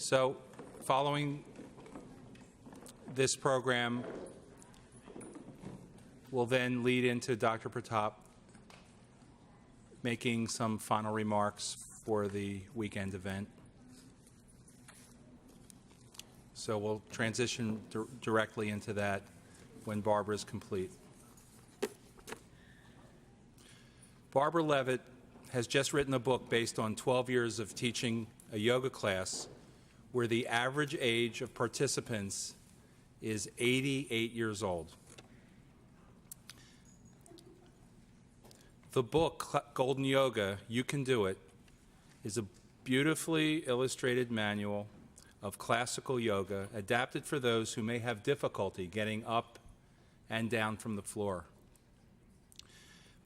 So, following this program will then lead into Dr. Pratap making some final remarks for the weekend event. So we'll transition directly into that when Barbara is complete. Barbara Levitt has just written a book based on 12 years of teaching a yoga class where the average age of participants is 88 years old. The book, GoldenYoga, You Can Do It, is a beautifully illustrated manual of classical yoga adapted for those who may have difficulty getting up and down from the floor.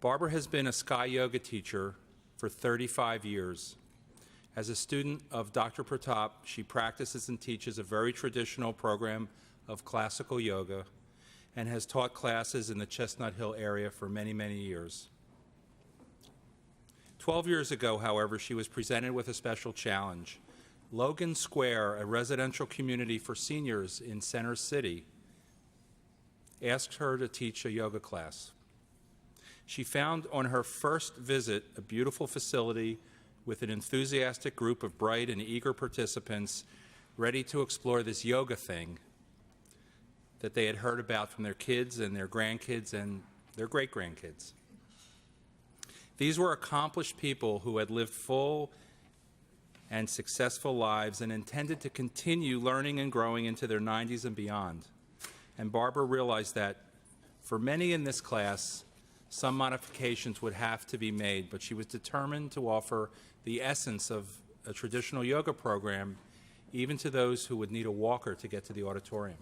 Barbara has been a Sky Yoga teacher for 35 years. As a student of Dr. Pratap, she practices and teaches a very traditional program of classical yoga and has taught classes in the Chestnut Hill area for many, many years. 12 years ago, however, she was presented with a special challenge. Logan Square, a residential community for seniors in Center City, asked her to teach a yoga class. She found on her first visit a beautiful facility with an enthusiastic group of bright and eager participants ready to explore this yoga thing that they had heard about from their kids and their grandkids and their great-grandkids. These were accomplished people who had lived full and successful lives and intended to continue learning and growing into their 90s and beyond. And Barbara realized that for many in this class, some modifications would have to be made, but she was determined to offer the essence of a traditional yoga program even to those who would need a walker to get to the auditorium.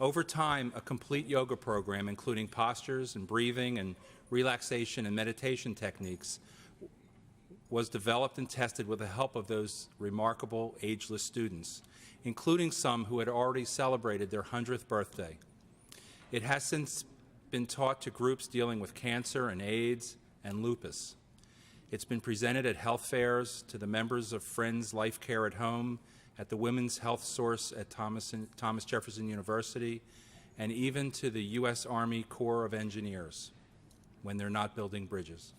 Over time, a complete yoga program, including postures and breathing and relaxation and meditation techniques, was developed and tested with the help of those remarkable ageless students, including some who had already celebrated their 100th birthday. It has since been taught to groups dealing with cancer and AIDS and lupus. It's been presented at health fairs, to the members of Friends Life Care at Home, at the Women's Health Source at Thomas Jefferson University, and even to the U.S. Army Corps of Engineers when they're not building bridges.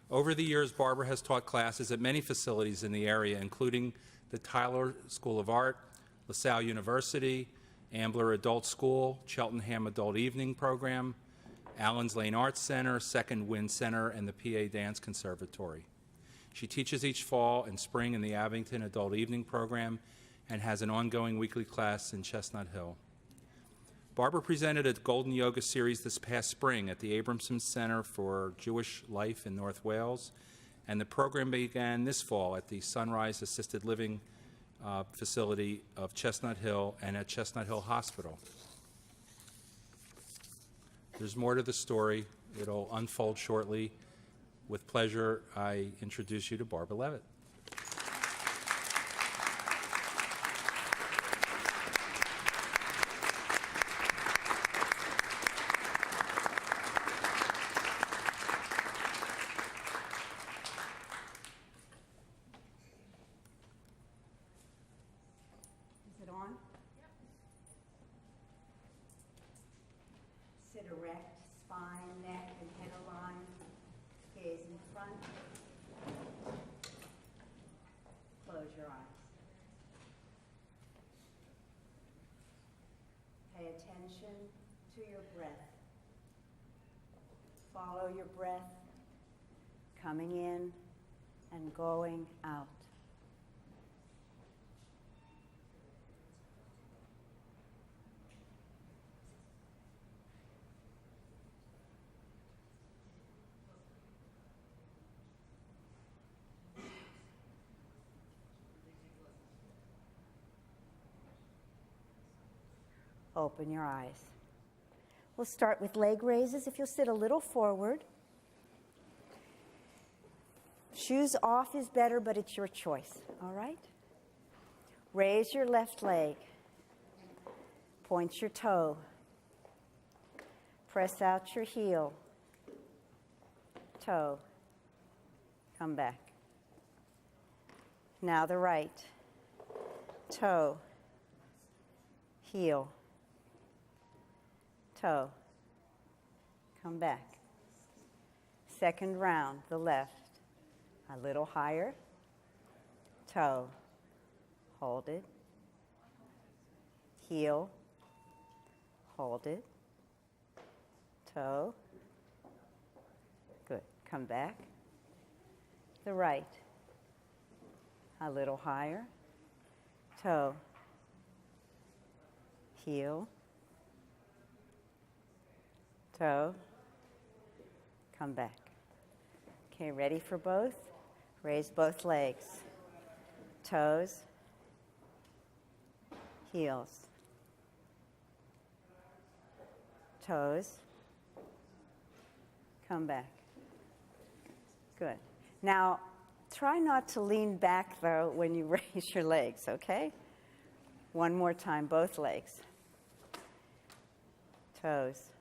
Over the years, Barbara has taught classes at many facilities in the area, including the Tyler School of Art, LaSalle University, Ambler Adult School, Cheltenham Adult Evening Program, Allens Lane Arts Center, Second Wind Center, and the PA Dance Conservatory. She teaches each fall and spring in the Abington Adult Evening Program and has an ongoing weekly class in Chestnut Hill. Barbara presented a GoldenYoga series this past spring at the Abramson Center for Jewish Life in North Wales, and the program began this fall at the Sunrise Assisted Living facility of Chestnut Hill and at Chestnut Hill Hospital. There's more to the story. It'll unfold shortly. With pleasure, I introduce you to Barbara Levitt. Is it on? Yep. Sit erect, spine, neck, and head aligned. Gaze in front. Close your eyes. Pay attention to your breath. Follow your breath coming in and going out. Open your eyes. We'll start with leg raises. If you'll sit a little forward. Shoes off is better, but it's your choice, all right? Raise your left leg. Point your toe. Press out your heel. Toe. Come back. Now the right. Toe, heel, toe. Come back. Second round, the left. A little higher. Toe. Hold it. Heel. Hold it. Toe. Good. Come back. The right. A little higher. Toe. Heel. Toe. Come back. Okay, ready for both? Raise both legs. Toes. Heels. Toes. Come back. Good. Now, try not to lean back, though, when you raise your legs, okay? One more time, both legs. Toes.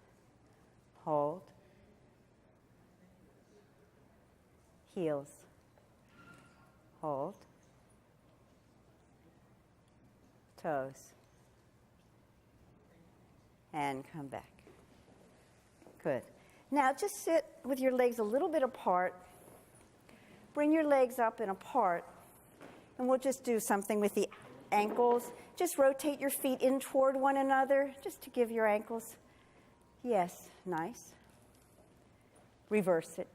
Hold. Heels. Hold. Toes. And come back. Good. Now just sit with your legs a little bit apart. Bring your legs up and apart. And we'll just do something with the ankles. Just rotate your feet in toward one another, just to give your ankles. Yes, nice. Reverse it.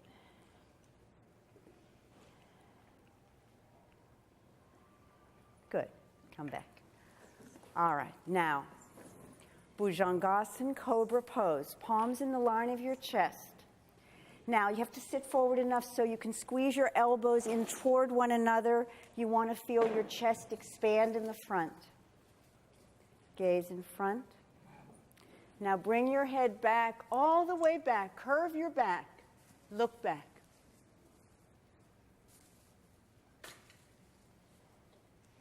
Good. Come back. All right. Now, Bhujangasana, Cobra Pose. Palms in the line of your chest. Now, you have to sit forward enough so you can squeeze your elbows in toward one another. You want to feel your chest expand in the front. Gaze in front. Now, bring your head back, all the way back. Curve your back. Look back.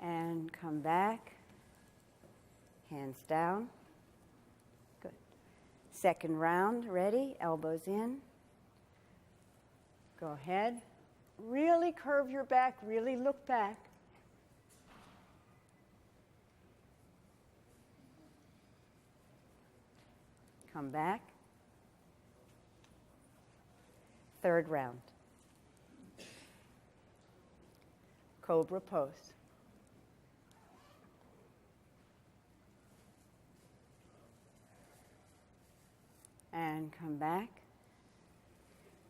And come back. Hands down. Good. Second round. Ready? Elbows in. Go ahead. Really curve your back. Really look back. Come back. Third round. Cobra Pose. And come back.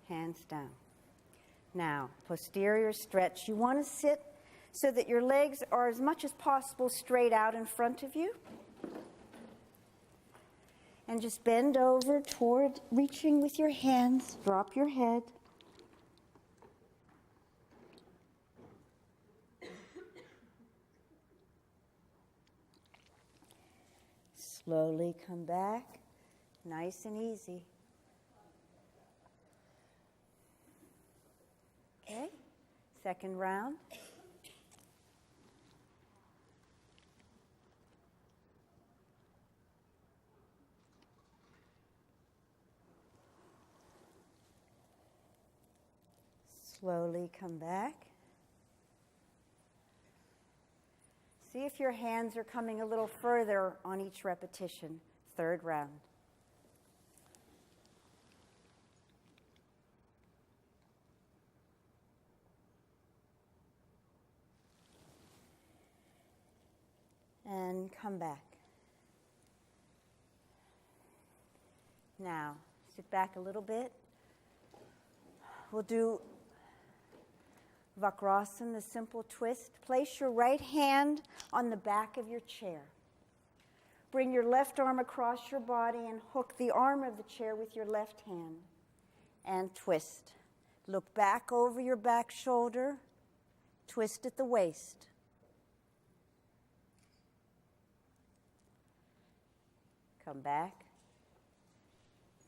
Hands down. Now, posterior stretch. You want to sit so that your legs are as much as possible straight out in front of you. And just bend over toward reaching with your hands. Drop your head. Slowly come back. Nice and easy. Okay, second round. Slowly come back. See if your hands are coming a little further on each repetition. Third round. And come back. Now, sit back a little bit. We'll do Vakrasana, the simple twist. Place your right hand on the back of your chair. Bring your left arm across your body and hook the arm of the chair with your left hand. And twist. Look back over your back shoulder. Twist at the waist. Come back.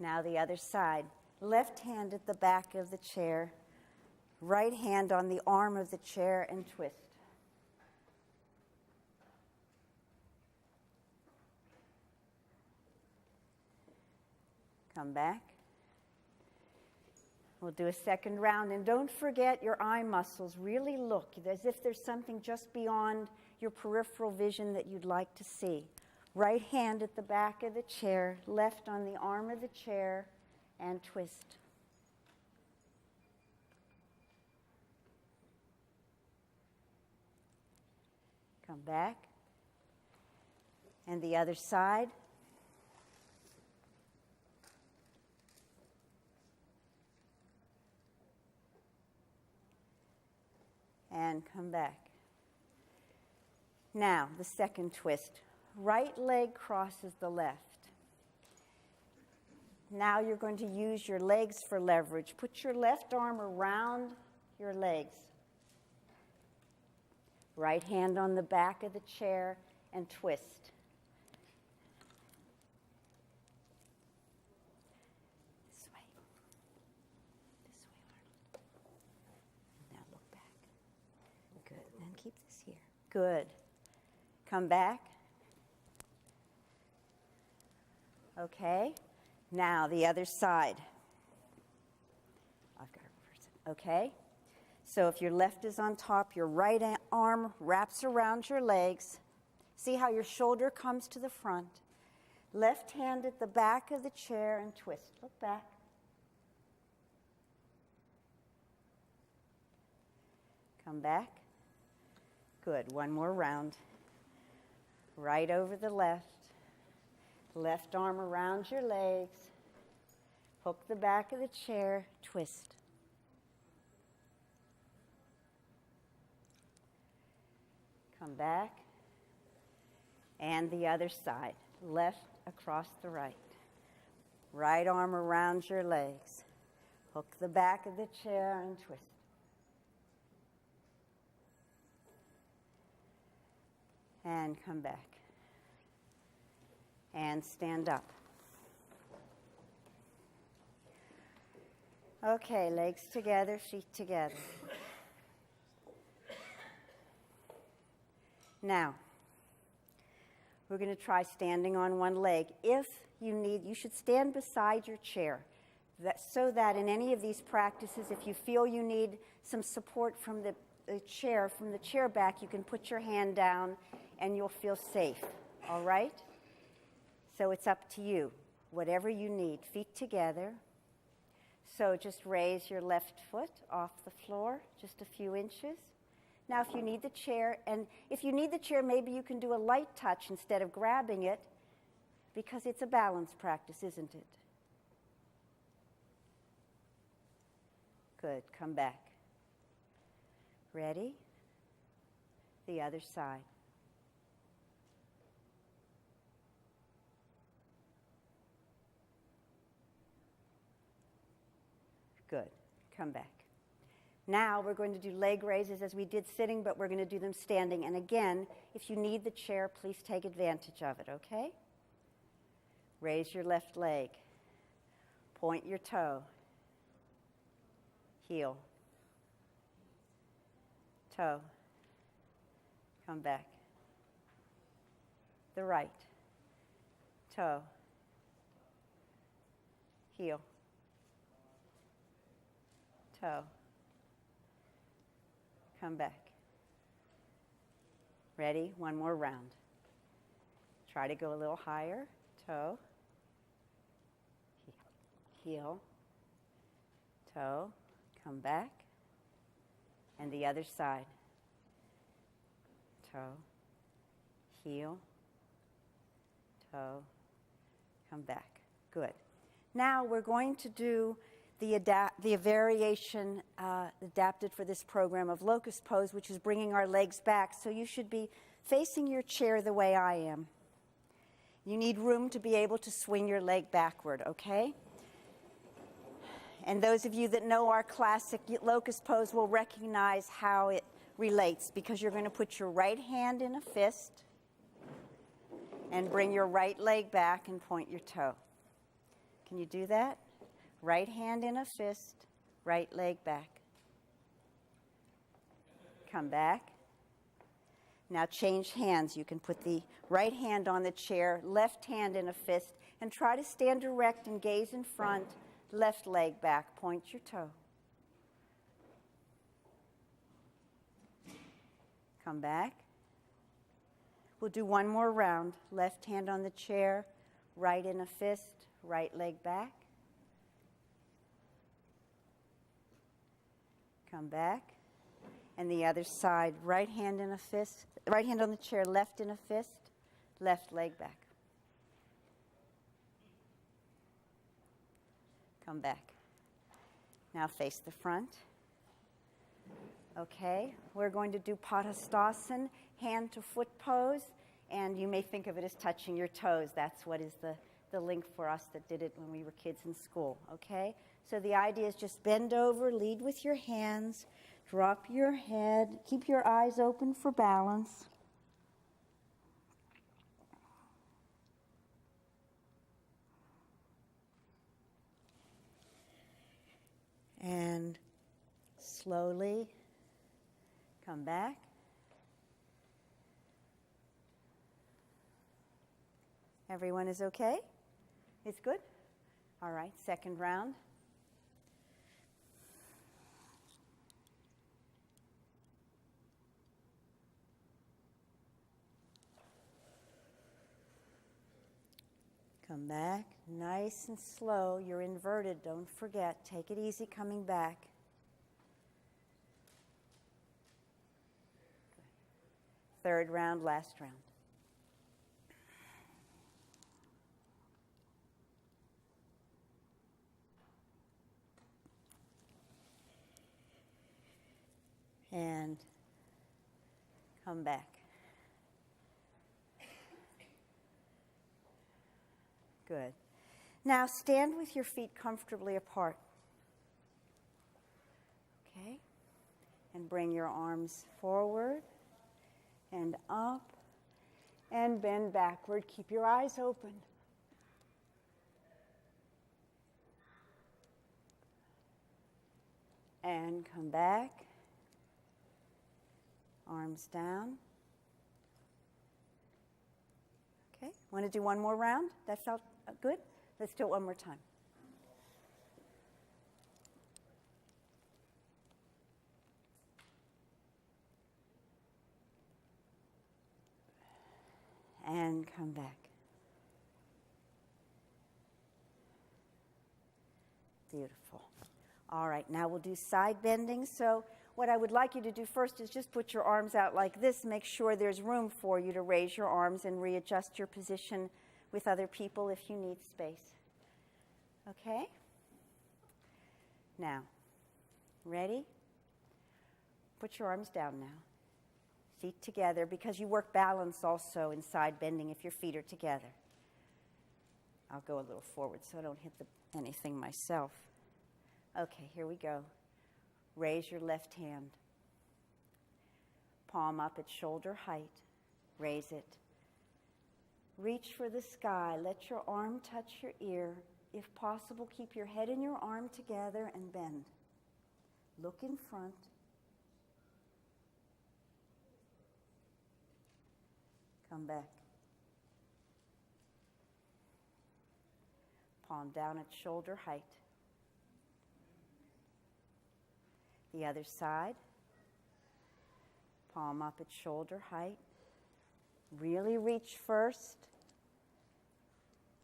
Now the other side. Left hand at the back of the chair. Right hand on the arm of the chair and twist. Come back. We'll do a second round, and don't forget your eye muscles. Really look as if there's something just beyond your peripheral vision that you'd like to see. Right hand at the back of the chair, left on the arm of the chair, and twist. Come back. And the other side. And come back. Now, the second twist. Right leg crosses the left. Now you're going to use your legs for leverage. Put your left arm around your legs. Right hand on the back of the chair and twist. This way. This way, Arnold. Now look back. Good. And keep this here. Good. Come back. Okay. Now the other side. I've got to reverse it. Okay. So if your left is on top, your right arm wraps around your legs. See how your shoulder comes to the front. Left hand at the back of the chair and twist. Look back. Come back. Good. One more round. Right over the left. Left arm around your legs. Hook the back of the chair. Twist. Come back. And the other side. Left across the right. Right arm around your legs. Hook the back of the chair and twist. And come back. And stand up. Okay, legs together, feet together. Now, we're going to try standing on one leg. If you need, you should stand beside your chair so that in any of these practices, if you feel you need some support from the chair back, you can put your hand down and you'll feel safe, all right? So it's up to you, whatever you need. Feet together. So just raise your left foot off the floor, just a few inches. Now, if you need the chair, maybe you can do a light touch instead of grabbing it, because it's a balance practice, isn't it? Good. Come back. Ready? The other side. Good. Come back. Now we're going to do leg raises as we did sitting, but we're going to do them standing. And again, if you need the chair, please take advantage of it, okay? Raise your left leg. Point your toe. Heel. Toe. Come back. The right. Toe. Heel. Toe. Come back. Ready? One more round. Try to go a little higher. Toe. Heel. Toe. Come back. And the other side. Toe. Heel. Toe. Come back. Good. Now we're going to do the variation adapted for this program of Locust Pose, which is bringing our legs back. So you should be facing your chair the way I am. You need room to be able to swing your leg backward, okay? And those of you that know our classic Locust Pose will recognize how it relates, because you're going to put your right hand in a fist and bring your right leg back and point your toe. Can you do that? Right hand in a fist, right leg back. Come back. Now change hands. You can put the right hand on the chair, left hand in a fist, and try to stand erect and gaze in front Left leg back, point your toe. Come back. We'll do one more round. Left hand on the chair, right in a fist, right leg back. Come back. And the other side, right hand in a fist, right hand on the chair, left in a fist, left leg back. Come back. Now face the front. Okay, we're going to do Potus Dawson, hand to foot pose, and you may think of it as touching your toes. That's what is the link for us that did it when we were kids in school, okay? So the idea is just bend over, lead with your hands, drop your head, keep your eyes open for balance. And slowly come back. Everyone is okay? It's good? All right, second round. Come back, nice and slow. You're inverted, don't forget. Take it easy coming back. Third round, last round. And come back. Good. Now stand with your feet comfortably apart. Okay? And bring your arms forward and up and bend backward. Keep your eyes open. And come back. Arms down. Okay, want to do one more round? That felt good? Let's do it one more time. And come back. Beautiful. All right, now we'll do side bending. So what I would like you to do first is just put your arms out like this. Make sure there's room for you to raise your arms and readjust your position with other people if you need space. Okay? Now, ready? Put your arms down now. Feet together, because you work balance also in side bending if your feet are together. I'll go a little forward so I don't hit anything myself. Okay, here we go. Raise your left hand. Palm up at shoulder height. Raise it. Reach for the sky. Let your arm touch your ear. If possible, keep your head and your arm together and bend. Look in front. Come back. Palm down at shoulder height. The other side. Palm up at shoulder height. Really reach first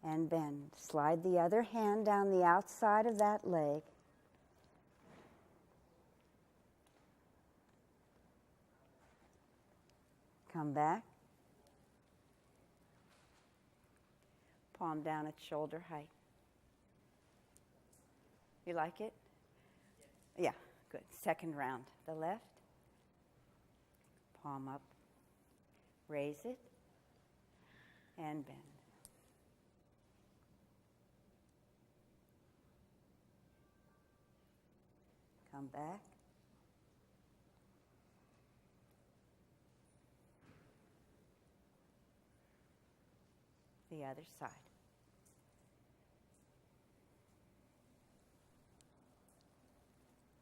and bend. Slide the other hand down the outside of that leg. Come back. Palm down at shoulder height. You like it? Yeah, good. Second round. The left. Palm up. Raise it. And bend. Come back. The other side.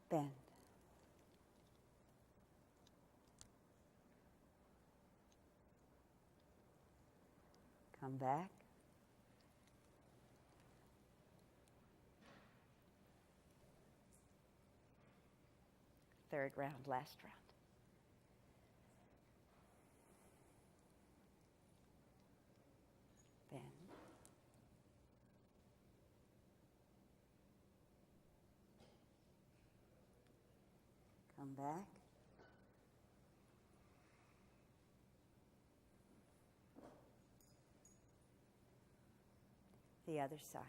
Bend. Come back. third round, last round. Bend. Come back. The other side.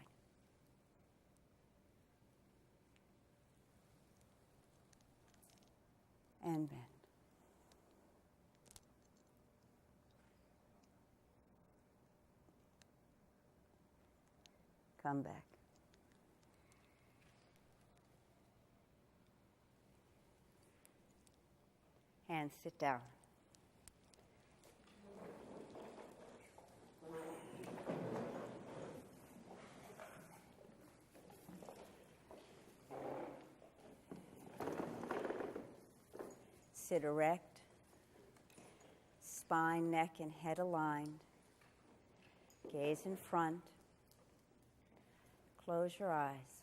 And bend. Come back. And sit down. Sit erect, spine, neck, and head aligned. Gaze in front. Close your eyes.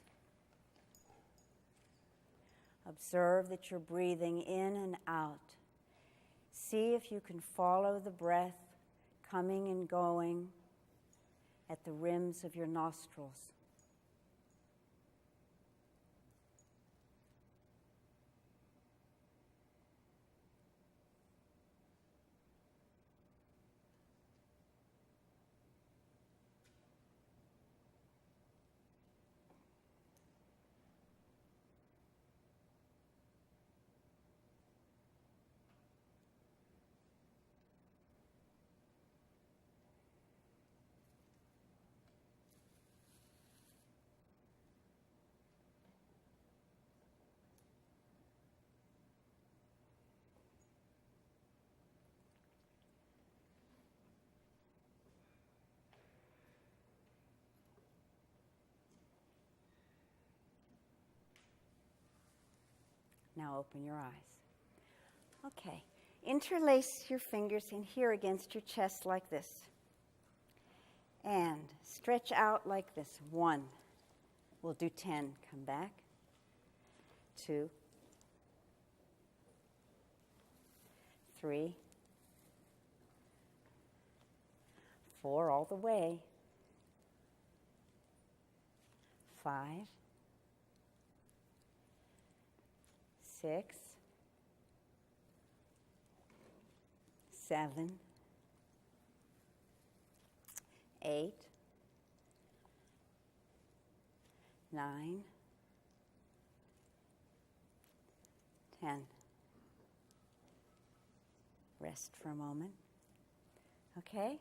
Observe that you're breathing in and out. See if you can follow the breath coming and going at the rims of your nostrils. Now open your eyes. Okay, interlace your fingers in here against your chest like this. And stretch out like this. 1. We'll do 10. Come back. 2. 3. 4 all the way. 5. 6, 7, 8, 9, 10. Rest for a moment. Okay,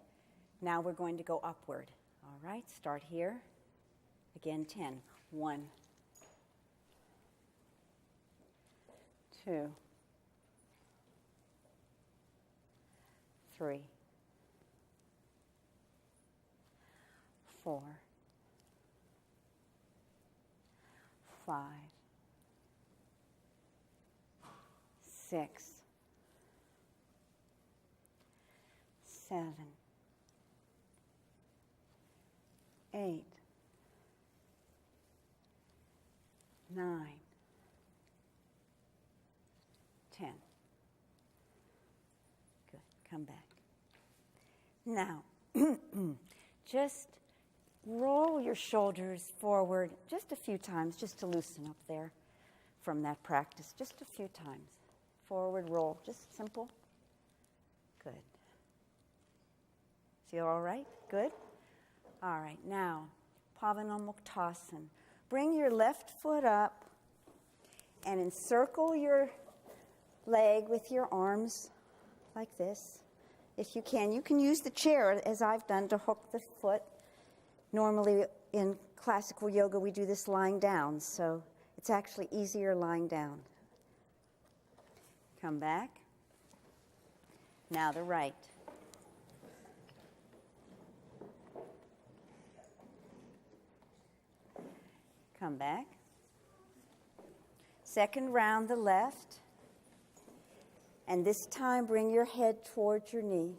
now we're going to go upward. All right, start here. Again, 10. 1, 2, 3, 4, 5, 6, 7, 8, 9, 10. Good. Come back. Now, just roll your shoulders forward just a few times, just to loosen up there from that practice. Just a few times. Forward roll. Just simple. Good. Feel all right? Good? All right. Now, Pavanamuktasan. Bring your left foot up and encircle your leg with your arms like this. If you can use the chair, as I've done, to hook the foot. Normally in classical yoga we do this lying down, so it's actually easier lying down. Come back. Now the right. Come back. Second round, the left. And this time, bring your head towards your knee.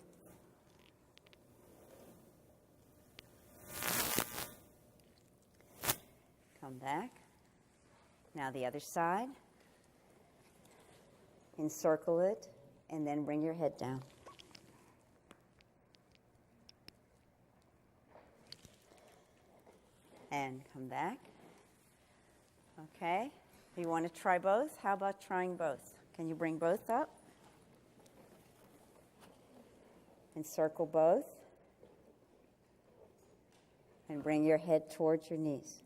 Come back. Now the other side. Encircle it, and then bring your head down. And come back. Okay. You want to try both? How about trying both? Can you bring both up? Encircle both. And bring your head towards your knees.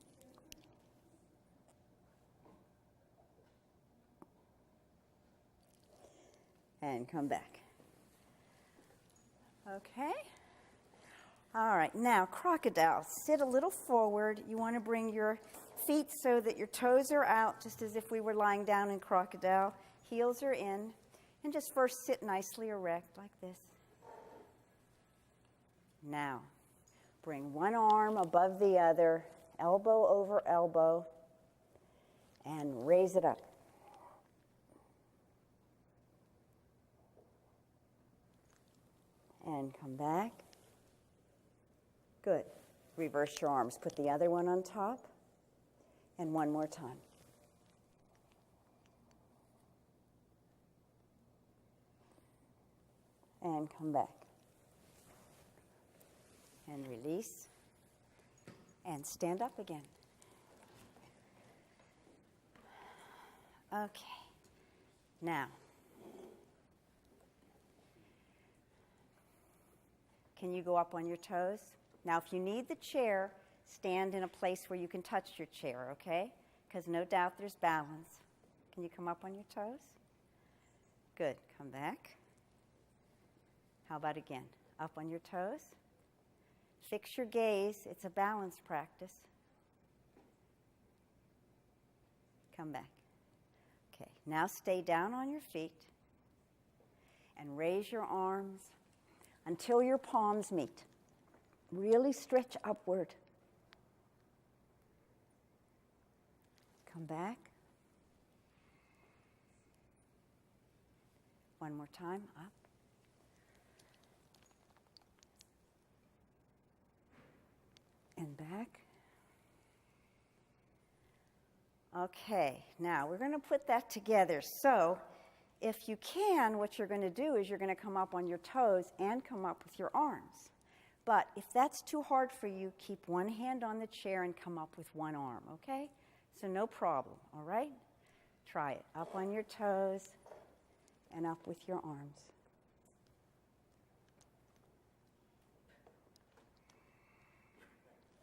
And come back. Okay. All right, now crocodile. Sit a little forward. You want to bring your feet so that your toes are out, just as if we were lying down in crocodile. Heels are in. And just first sit nicely erect like this. Now, bring one arm above the other, elbow over elbow, and raise it up. And come back. Good. Reverse your arms. Put the other one on top. And one more time. And come back. And release. And stand up again. Okay. Now, can you go up on your toes? Now, if you need the chair, stand in a place where you can touch your chair, okay? Because no doubt there's balance. Can you come up on your toes? Good. Come back. How about again? Up on your toes. Fix your gaze. It's a balance practice. Come back. Okay. Now stay down on your feet and raise your arms until your palms meet. Really stretch upward. Come back. One more time, up. And back. Okay, now we're going to put that together. So, if you can, what you're going to do is you're going to come up on your toes and come up with your arms. But if that's too hard for you, keep one hand on the chair and come up with one arm, okay? So no problem, all right? Try it. Up on your toes and up with your arms.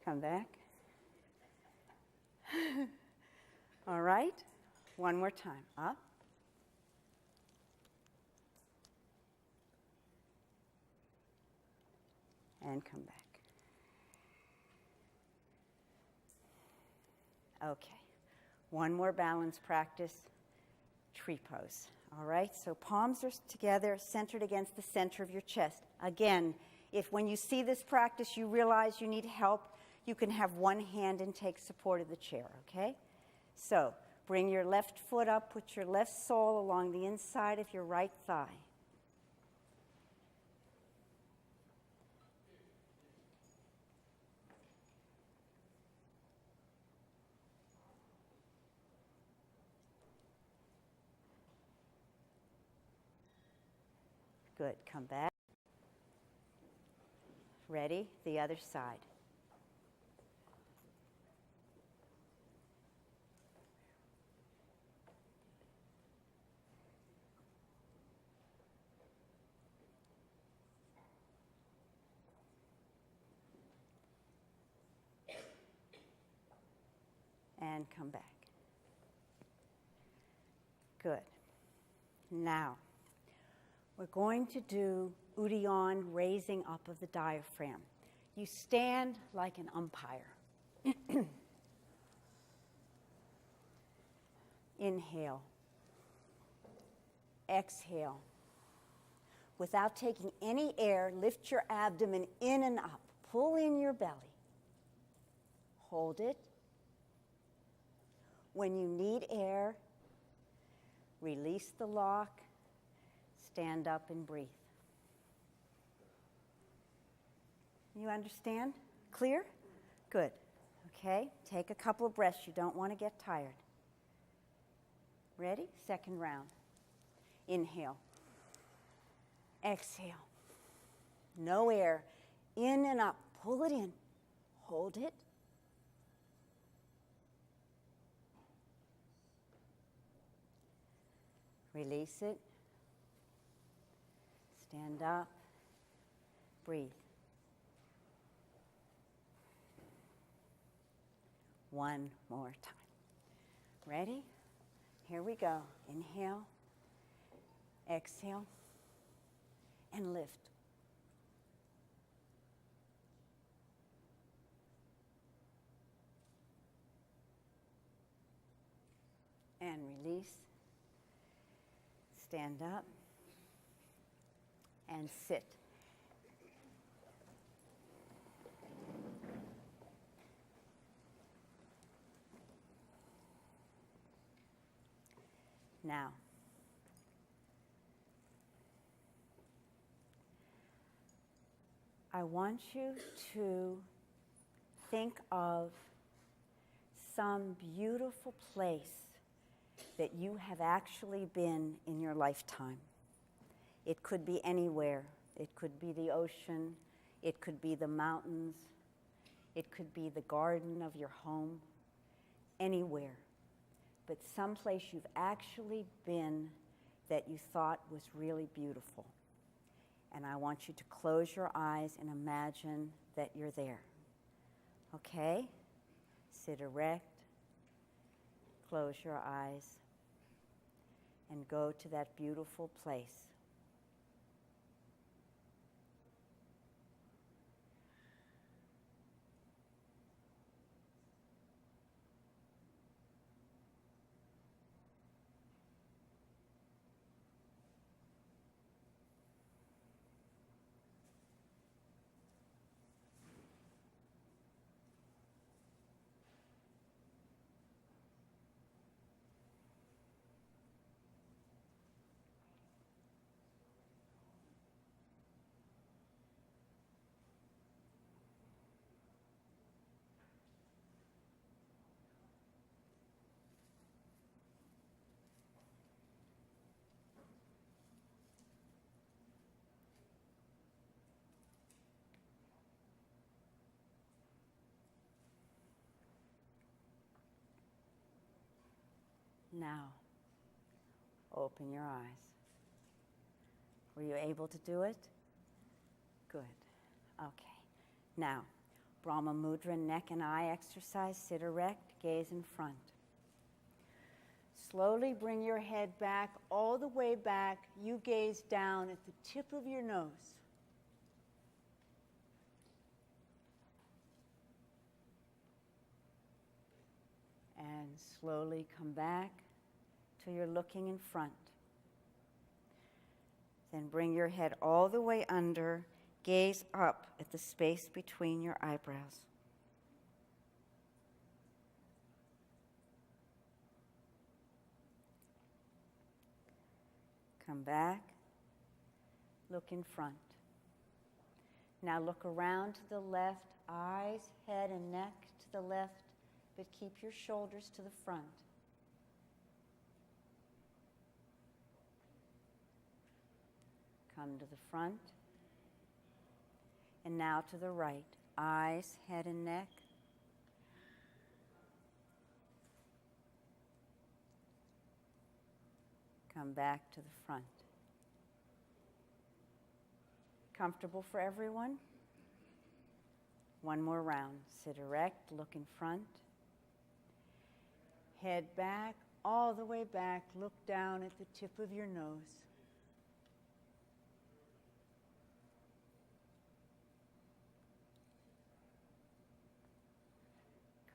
Come back. All right? One more time. Up. And come back. Okay. One more balance practice. Tree pose. All right? So palms are together, centered against the center of your chest. Again, if when you see this practice you realize you need help, you can have one hand and take support of the chair, okay? So bring your left foot up, put your left sole along the inside of your right thigh. Good. Come back. Ready? The other side. And come back. Good. Now, we're going to do Uddiyana, raising up of the diaphragm. You stand like an umpire. Inhale. Exhale. Without taking any air, lift your abdomen in and up. Pull in your belly. Hold it. When you need air, release the lock, stand up and breathe. You understand? Clear? Good. Okay, take a couple of breaths. You don't want to get tired. Ready? Second round. Inhale. Exhale. No air. In and up. Pull it in. Hold it. Release it. Stand up. Breathe. One more time. Ready? Here we go. Inhale. Exhale. And lift. And release. Stand up. And sit. Now, I want you to think of some beautiful place that you have actually been in your lifetime. It could be anywhere. It could be the ocean. It could be the mountains. It could be the garden of your home. Anywhere. But someplace you've actually been that you thought was really beautiful. And I want you to close your eyes and imagine that you're there. Okay? Sit erect. Close your eyes. And go to that beautiful place. Now, open your eyes. Were you able to do it? Good. Okay. Now, Brahma Mudra, neck and eye exercise. Sit erect, gaze in front. Slowly bring your head back, all the way back. You gaze down at the tip of your nose. And slowly come back till you're looking in front. Then bring your head all the way under, gaze up at the space between your eyebrows. Come back, look in front. Now look around to the left, eyes, head, and neck to the left, but keep your shoulders to the front. Come to the front. And now to the right, eyes, head, and neck. Come back to the front. Comfortable for everyone? One more round. Sit erect, look in front. Head back, all the way back. Look down at the tip of your nose.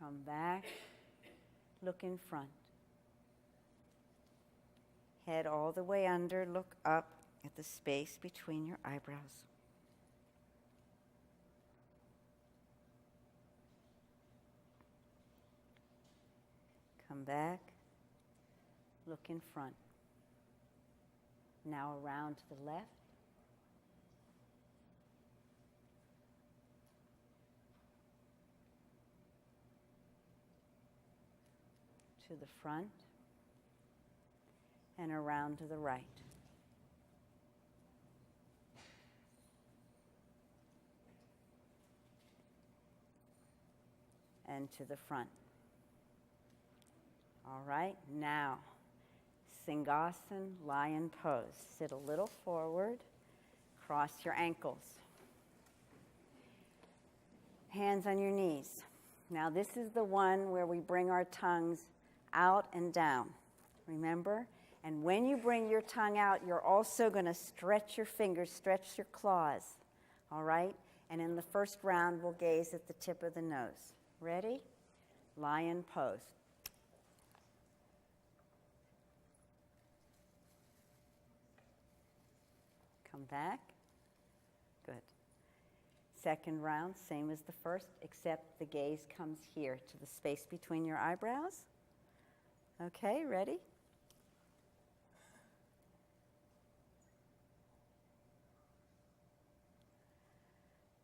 Come back, look in front. Head all the way under, look up at the space between your eyebrows. Come back, look in front. Now around to the left. To the front. And around to the right. and to the front. All right, now, Singhasan, lion pose. Sit a little forward, cross your ankles. Hands on your knees. Now this is the one where we bring our tongues out and down. Remember? And when you bring your tongue out, you're also going to stretch your fingers, stretch your claws. All right? And in the first round, we'll gaze at the tip of the nose. Ready? Lion pose. Come back. Good. Second round, same as the first, except the gaze comes here to the space between your eyebrows. Okay, ready?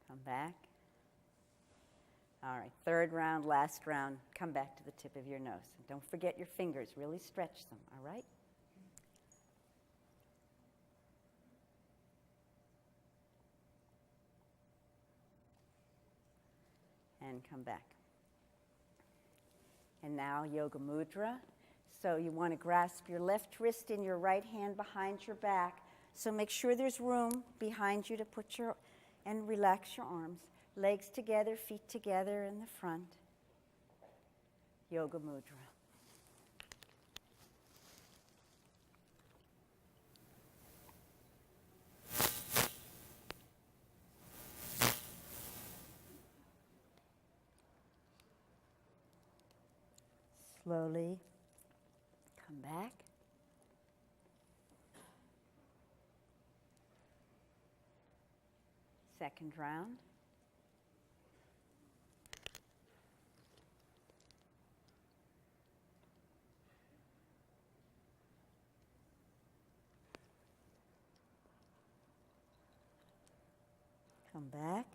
Come back. All right, third round, last round, come back to the tip of your nose. And don't forget your fingers, really stretch them, all right? And come back. And now Yoga Mudra. So you want to grasp your left wrist in your right hand behind your back. So make sure there's room behind you to put your, and relax your arms. Legs together, feet together in the front. Yoga Mudra. Slowly come back. Second round. Come back.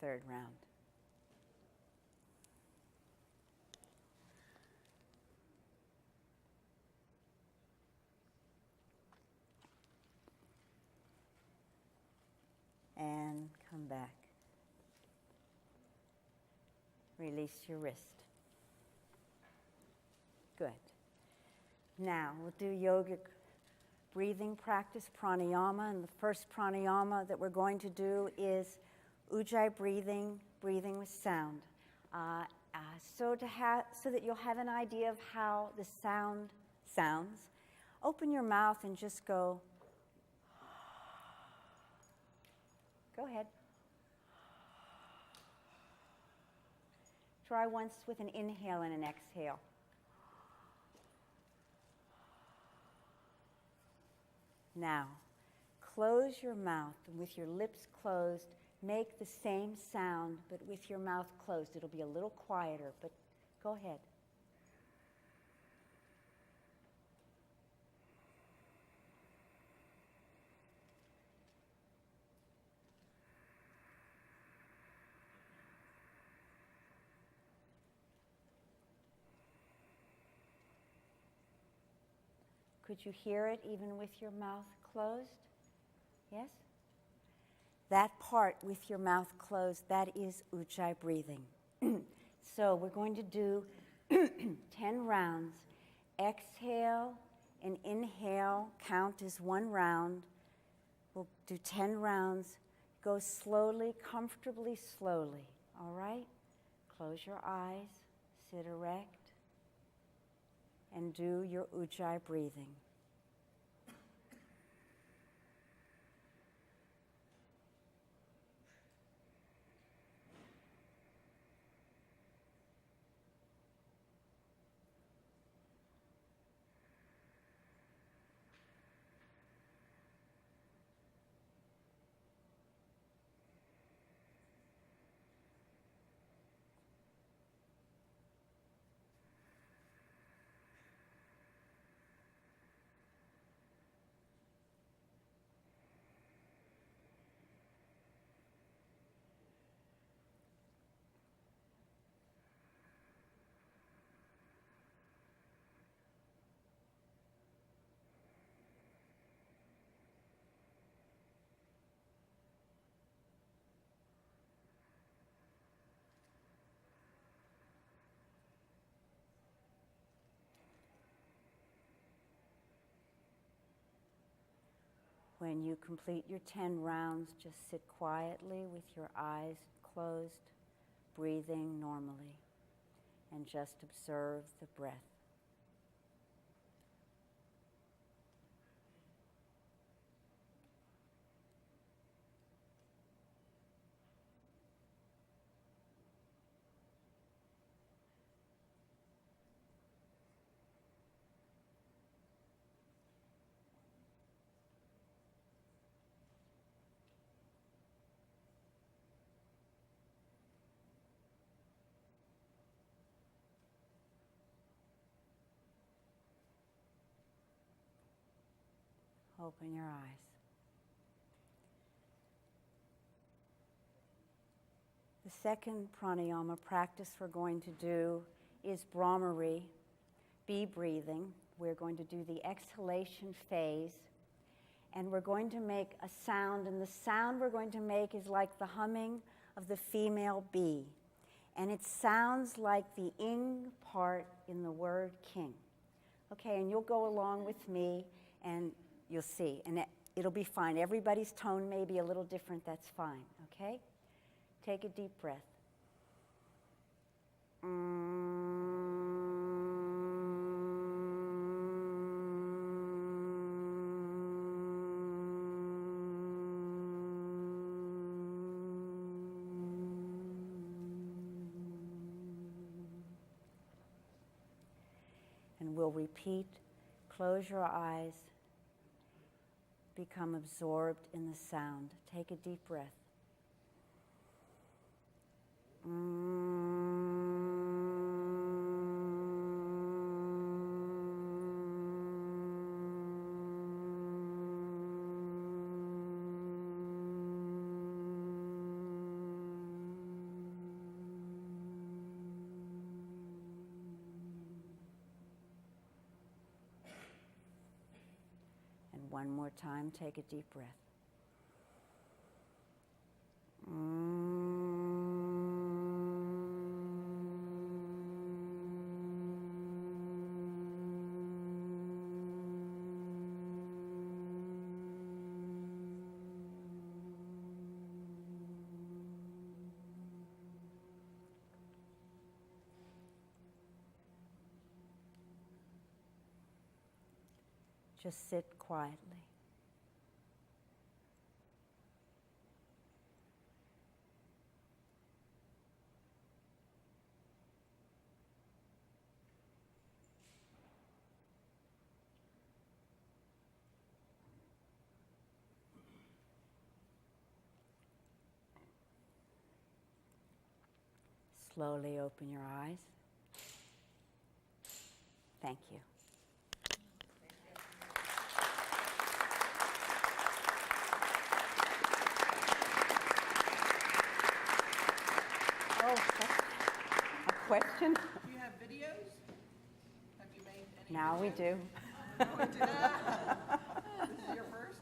Third round. And come back. Release your wrist. Good. Now we'll do yogic breathing practice, pranayama, and the first pranayama that we're going to do is Ujjayi breathing, breathing with sound. So that you'll have an idea of how the sound sounds, open your mouth and just go. Go ahead. Try once with an inhale and an exhale. Now, close your mouth, and with your lips closed, make the same sound, but with your mouth closed. It'll be a little quieter, but go ahead. Could you hear it even with your mouth closed? Yes? That part with your mouth closed, that is Ujjayi breathing. So we're going to do 10 rounds. Exhale and inhale, count as one round. We'll do 10 rounds. Go slowly, comfortably slowly, all right? Close your eyes, sit erect, and do your Ujjayi breathing. When you complete your 10 rounds, just sit quietly with your eyes closed, breathing normally, and just observe the breath. Open your eyes. The second pranayama practice we're going to do is Brahmari, bee breathing. We're going to do the exhalation phase, and we're going to make a sound, and the sound we're going to make is like the humming of the female bee, and it sounds like the ing part in the word king. Okay, and you'll go along with me, and you'll see, and it'll be fine. Everybody's tone may be a little different, that's fine, okay? Take a deep breath. And we'll repeat, close your eyes, become absorbed in the sound. Take a deep breath. And one more time, take a deep breath. Just sit quietly. Slowly open your eyes. Thank you. Oh, a question? Do you have videos? Have you made any? Now we do. This is your first?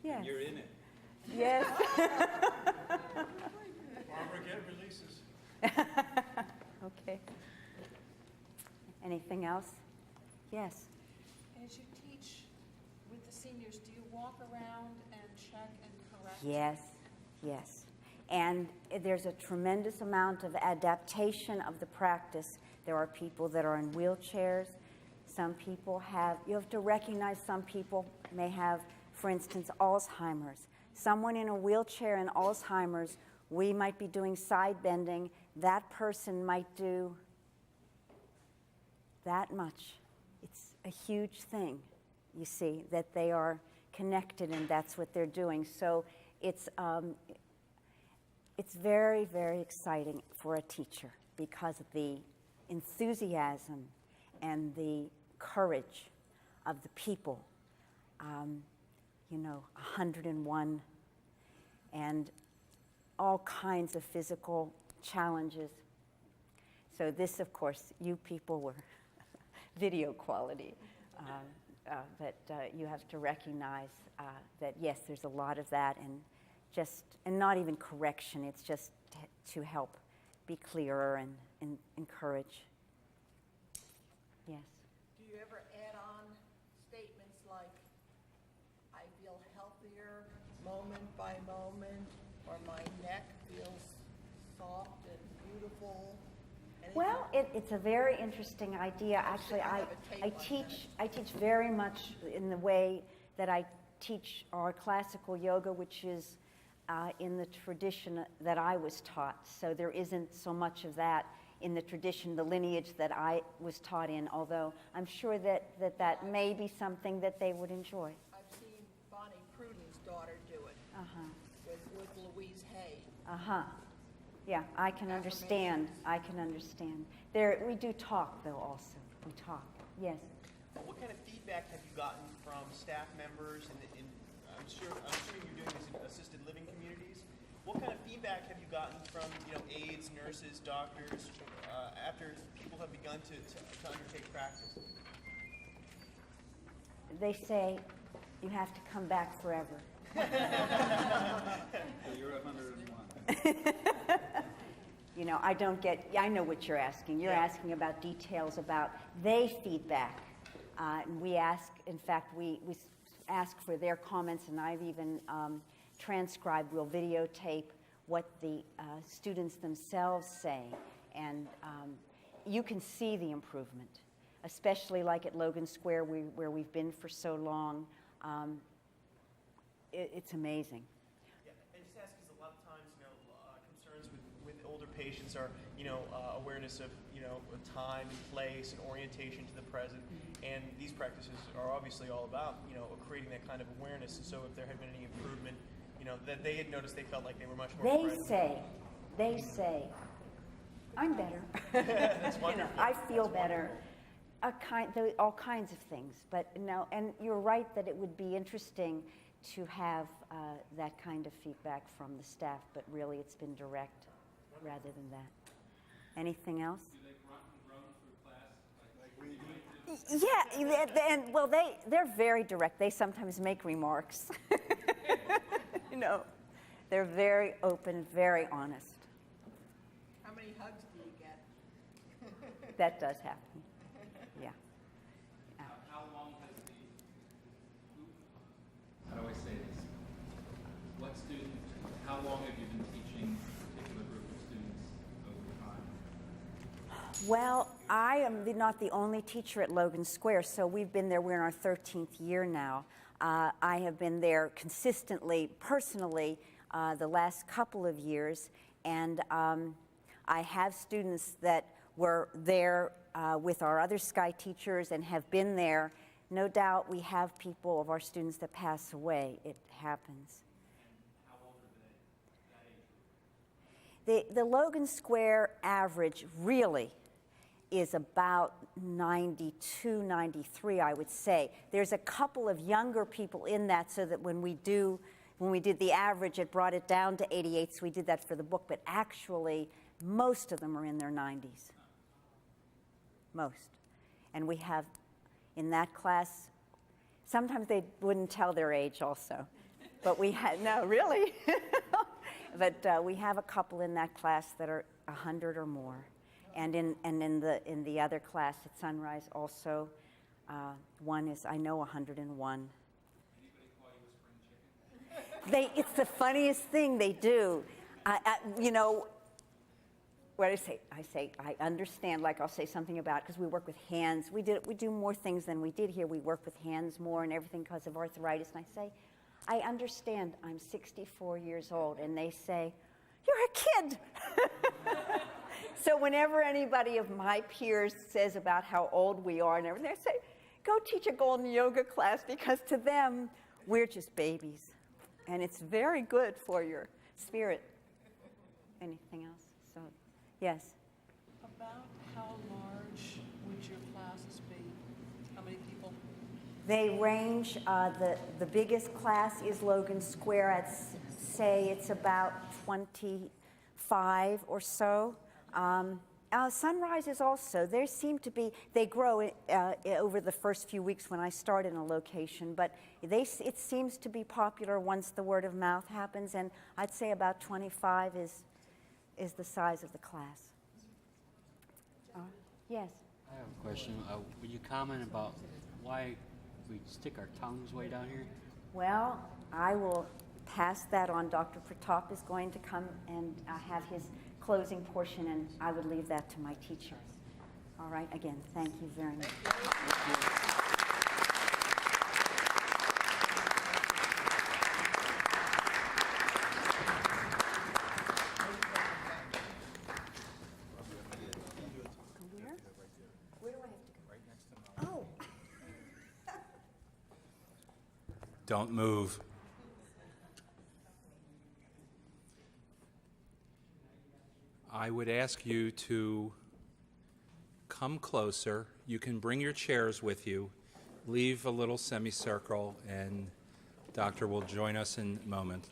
Yes. You're in it. Yes. Barbara, get releases. Okay. Anything else? Yes. As you teach with the seniors, do you walk around and check and correct? Yes. Yes. And there's a tremendous amount of adaptation of the practice. There are people that are in wheelchairs. Some people you have to recognize some people may have, for instance, Alzheimer's. Someone in a wheelchair and Alzheimer's, we might be doing side bending. That person might do that much. It's a huge thing, you see, that they are connected and that's what they're doing. So it's very, very exciting for a teacher because of the enthusiasm and the courage of the people. 101 and all kinds of physical challenges. So this, of course, you people were video quality. But you have to recognize that, yes, there's a lot of that, and not even correction, it's just to help be clearer and encourage. Yes? Do you ever add on statements like, I feel feel healthier moment by moment, or my neck feels soft and beautiful? Anything? Well, it's a very interesting idea. Actually, I I, have a tape I like teach very much in the way that I teach our classical yoga, which is in the tradition that I was taught. So there isn't so much of that in the tradition, the lineage that I was taught in, although I'm sure that may be something that they would enjoy. I've seen Bonnie Pruden's daughter do it Uh-huh. with Louise Hay. Uh-huh. Yeah, I can understand. I can understand. There, we do talk, though, also. We talk. Yes. What kind of feedback have you gotten from staff members, and I'm assuming you're doing this in assisted living communities? What kind of feedback have you gotten from aides, nurses, doctors after people have begun to undertake practice? They say you have to come back forever. So you're 101. I know what you're asking. You're asking about details about they feedback. And we ask, in fact, we ask for their comments, and I've even transcribed, we'll videotape what the students themselves say. And you can see the improvement, especially like at Logan Square where we've been for so long. It's amazing. Yeah, and just ask because a lot of times, concerns with older patients are, awareness of, time and place and orientation to the present. And these practices are obviously all about, creating that kind of awareness. And so if there had been any improvement, that they had noticed, they felt like they were much more present. They say, I'm better. That's wonderful. I feel better. All kinds of things. But no, and you're right that it would be interesting to have that kind of feedback from the staff, but really it's been direct rather than that. Anything else? Do they grunt and groan through class like we do? Yeah, they're very direct. They sometimes make remarks. They're very open, very honest. How many hugs do you get? That does happen. Yeah. How long has how do I say this? How long have you been teaching a particular group of students over time? Well, I am not the only teacher at Logan Square, so we've been there. We're in our 13th year now. I have been there consistently, personally, the last couple of years, and I have students that were there with our other Sky teachers and have been there. No doubt we have people of our students that pass away. It happens. How old are they? That age group? The Logan Square average really is about 92, 93, I would say. There's a couple of younger people in that, so that when we did the average, it brought it down to 88, so we did that for the book, but actually, most of them are in their 90s. Most. And we have, in that class, sometimes they wouldn't tell their age also, but we had, no, really? But we have a couple in that class that are 100 or more. And in the other class at Sunrise also, one is, I know, 101. Anybody call you a spring chicken? It's the funniest thing they do. What do I say? I understand, like I'll say something about, because we work with hands. We do more things than we did here. We work with hands more and everything because of arthritis. And I say, I understand, I'm 64 years old. And they say, you're a kid. So whenever anybody of my peers says about how old we are and everything, I say, go teach a GoldenYoga class, because to them, we're just babies. And it's very good for your spirit. Anything else? So, yes. About how large would your classes be? How many people? They range, the biggest class is Logan Square. I'd say it's about 25 or so. Sunrises also, they grow over the first few weeks when I start in a location, but it seems to be popular once the word of mouth happens, and I'd say about 25 is the size of the class. Yes? I have a question. Would you comment about why we stick our tongues way down here? Well, I will pass that on. Dr. Pratap is going to come and have his closing portion, and I would leave that to my teachers. All right, again, thank you very much. Where do I have to go? Right next to Molly. Oh. Don't move. I would ask you to come closer. You can bring your chairs with you. Leave a little semicircle, and Doctor will join us in a moment.